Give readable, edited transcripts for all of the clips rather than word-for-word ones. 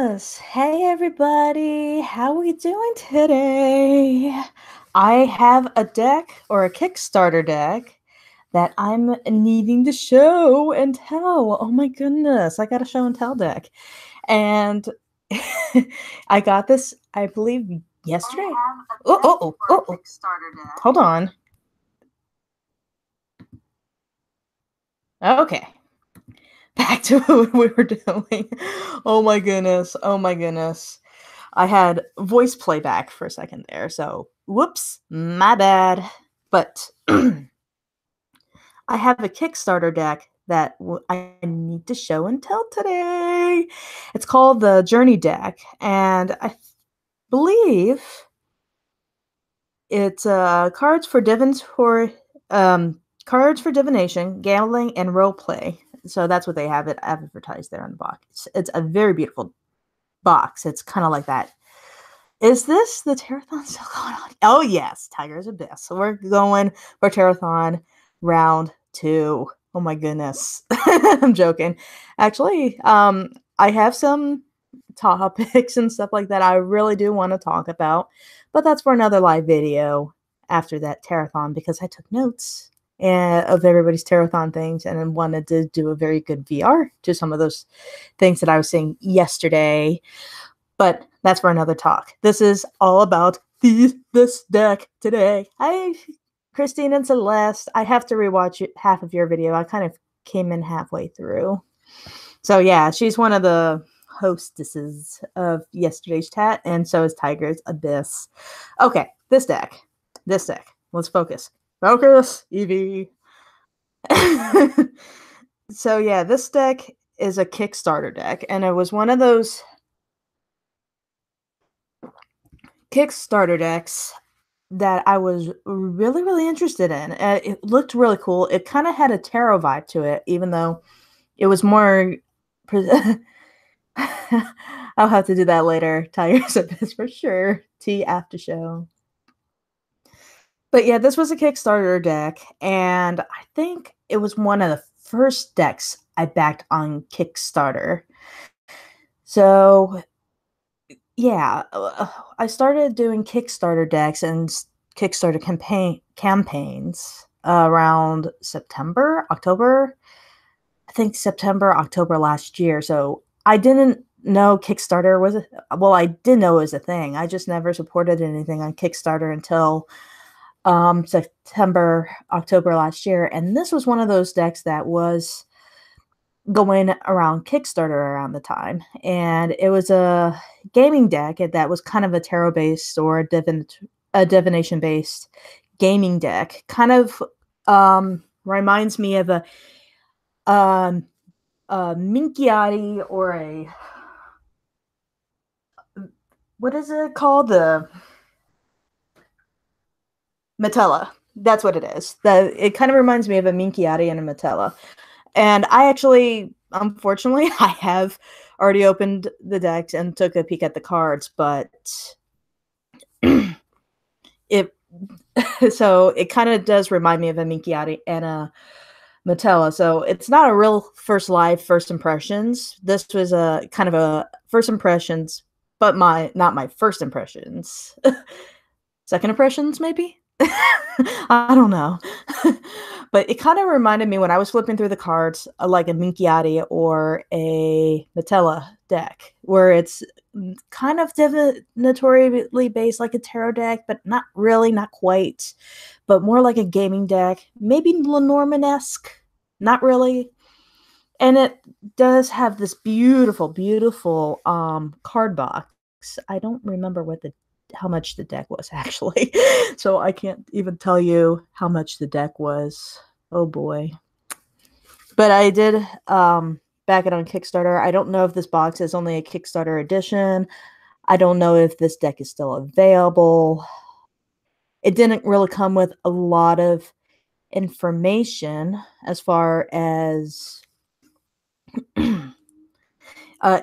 Yes. Hey everybody. How are we doing today? I have a deck or a Kickstarter deck that I'm needing to show and tell. Oh my goodness. I got a show and tell deck. And I got this, I believe, yesterday. Hold on. Okay. Back to what we were doing. Oh my goodness. Oh my goodness. I had voice playback for a second there, so whoops, my bad. But I have a Kickstarter deck that I need to show and tell today. It's called the Journey deck, and I believe it's cards for divination, gambling, and role play. So that's what they have it advertised there on the box. It's a very beautiful box. It's kind of like that. Is this the Terrathon still going on? Oh, yes, Tiger's Abyss. So we're going for Terrathon round 2. Oh, my goodness. I'm joking. Actually, I have some topics and stuff like that I really do want to talk about, but that's for another live video after that Terrathon because I took notes of everybody's Terrathon things and then wanted to do a very good VR to some of those things that I was saying yesterday. But that's for another talk. This is all about this deck today. Hi, Christine and Celeste. I have to rewatch half of your video. I kind of came in halfway through. So yeah, she's one of the hostesses of yesterday's chat, and so is Tiger's Abyss. Okay, this deck. Let's focus. Focus, Evie. So yeah, this deck is a Kickstarter deck, and it was one of those Kickstarter decks that I was really, really interested in. It looked really cool. It kind of had a tarot vibe to it, even though it was more. I'll have to do that later. Tiger's Abyss for sure. Tea after show. But yeah, this was a Kickstarter deck, and I think it was one of the first decks I backed on Kickstarter. So yeah, I started doing Kickstarter decks and Kickstarter campaigns around September, October. I think September, October last year. So I didn't know Kickstarter was I did know it was a thing. I just never supported anything on Kickstarter until September, October last year. And this was one of those decks that was going around Kickstarter around the time, and it was a gaming deck that was kind of a tarot based or a divination based gaming deck. Kind of reminds me of a Minchiati or a what is it called, the Metella. That's what it is. It kind of reminds me of a Minchiati and a Metella. And I actually, unfortunately, I have already opened the decks and took a peek at the cards, but it so it kind of does remind me of a Minchiati and a Metella. So it's not a real first impressions. This was a kind of a first impressions, but not my first impressions. Second impressions, maybe? I don't know. But it kind of reminded me when I was flipping through the cards, like a Minchiati or a Metella deck, where it's kind of divinatorily based like a tarot deck, but not really, not quite, but more like a gaming deck, maybe Lenormand-esque, not really. And it does have this beautiful, beautiful card box. I don't remember how much the deck was actually. So I can't even tell you how much the deck was. Oh boy. But I did back it on Kickstarter. I don't know if this box is only a Kickstarter edition. I don't know if this deck is still available. It didn't really come with a lot of information as far as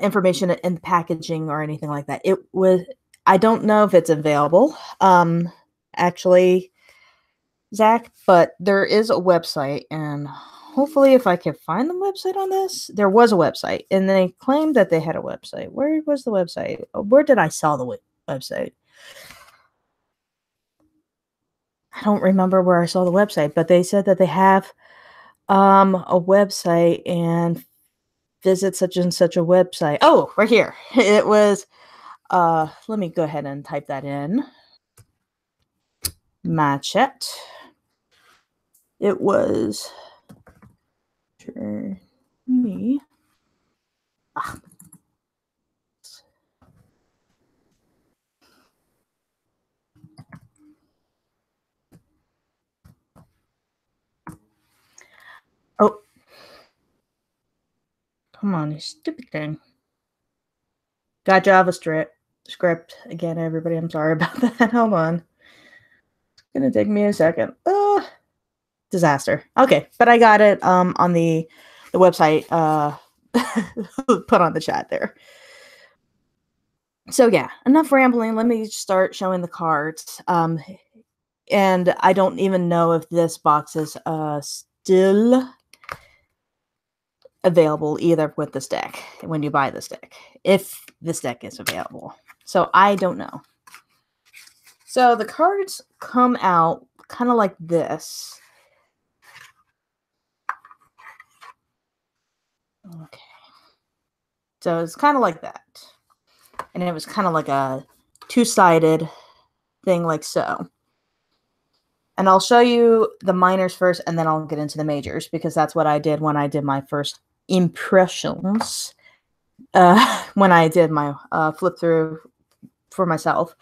information in the packaging or anything like that. I don't know if it's available, actually, Zach, but there is a website, and hopefully if I can find the website on this, there was a website, and they claimed that they had a website. Where was the website? Where did I sell the website? I don't remember where I saw the website, but they said that they have a website and visit such and such a website. Oh, right here. It was let me go ahead and type that in. Matchette. It was me. Ah. Oh, come on, you stupid thing. Got JavaScript again, everybody. I'm sorry about that. Hold on. It's gonna take me a second. Disaster. Okay, but I got it on the website put on the chat there. So yeah, enough rambling. Let me start showing the cards. And I don't even know if this box is still available either with this deck when you buy this deck, if this deck is available. So I don't know. So the cards come out kind of like this. Okay. So it's kind of like that. And it was kind of like a two-sided thing like so. And I'll show you the minors first, and then I'll get into the majors, because that's what I did when I did my first impressions. When I did my flip through for myself.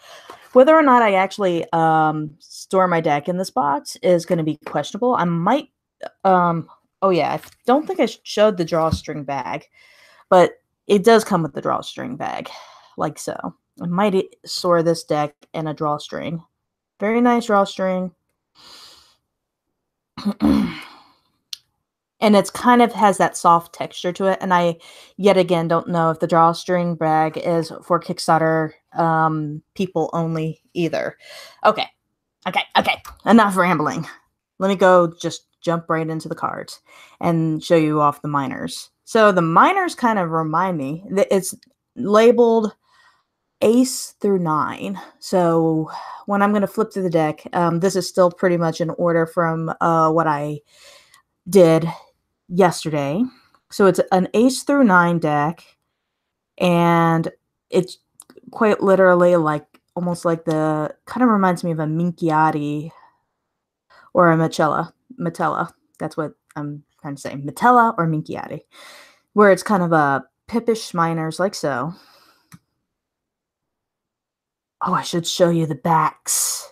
Whether or not I actually store my deck in this box is going to be questionable. I might, oh yeah, I don't think I showed the drawstring bag, but it does come with the drawstring bag, like so. I might store this deck in a drawstring. Very nice drawstring. And it's kind of has that soft texture to it. And I, yet again, don't know if the drawstring bag is for Kickstarter people only either. Okay. Enough rambling. Let me go just jump right into the cards and show you off the minors. So the minors kind of remind me that it's labeled Ace through 9. So when I'm going to flip through the deck, this is still pretty much in order from what I did yesterday. So it's an Ace through 9 deck, and it's quite literally like almost like the kind of reminds me of a Minchiati or a Metella. That's what I'm trying to say. Metella or Minchiati, where it's kind of a pippish minors like so. Oh, I should show you the backs.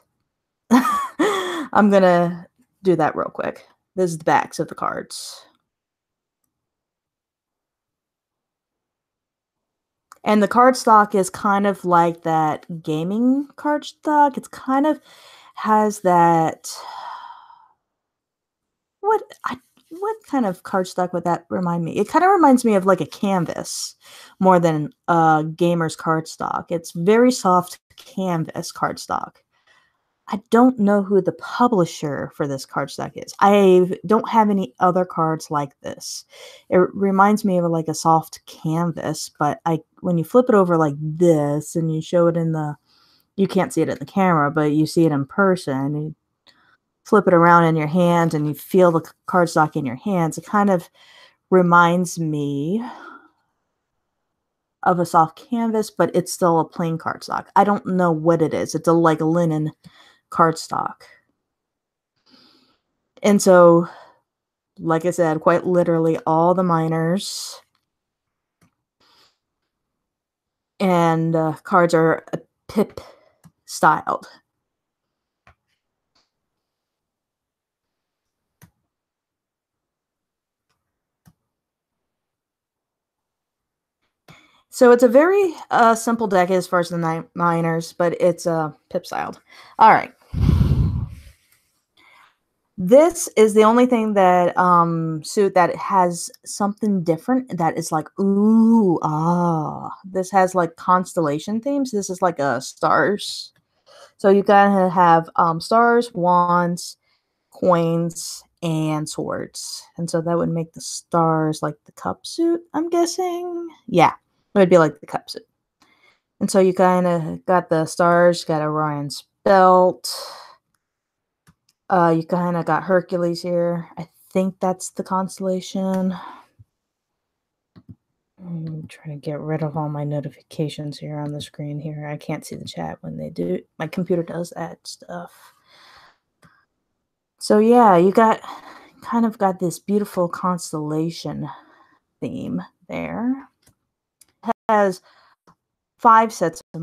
I'm gonna do that real quick. This is the backs of the cards. And the cardstock is kind of like that gaming cardstock. It's kind of has that. What kind of cardstock would that remind me? It kind of reminds me of like a canvas more than a gamer's cardstock. It's very soft canvas cardstock. I don't know who the publisher for this cardstock is. I don't have any other cards like this. It reminds me of like a soft canvas, but when you flip it over like this and you show it in you can't see it in the camera, but you see it in person. You flip it around in your hand and you feel the cardstock in your hands. It kind of reminds me of a soft canvas, but it's still a plain cardstock. I don't know what it is. It's like a linen cardstock. And so, like I said, quite literally all the minors and cards are pip styled. So it's a very simple deck as far as the minors, but it's pip styled. All right. This is the only thing that suit that has something different that is like, ooh, this has like constellation themes. This is like a stars. So you gotta have stars, wands, coins, and swords. And so that would make the stars like the cup suit, I'm guessing. Yeah, it would be like the cup suit. And so you kind of got the stars, got Orion's belt. You kind of got Hercules here. I think that's the constellation. I'm trying to get rid of all my notifications here on the screen here. I can't see the chat when they do. My computer does that stuff. So yeah, you got kind of got this beautiful constellation theme there. It has 5 sets of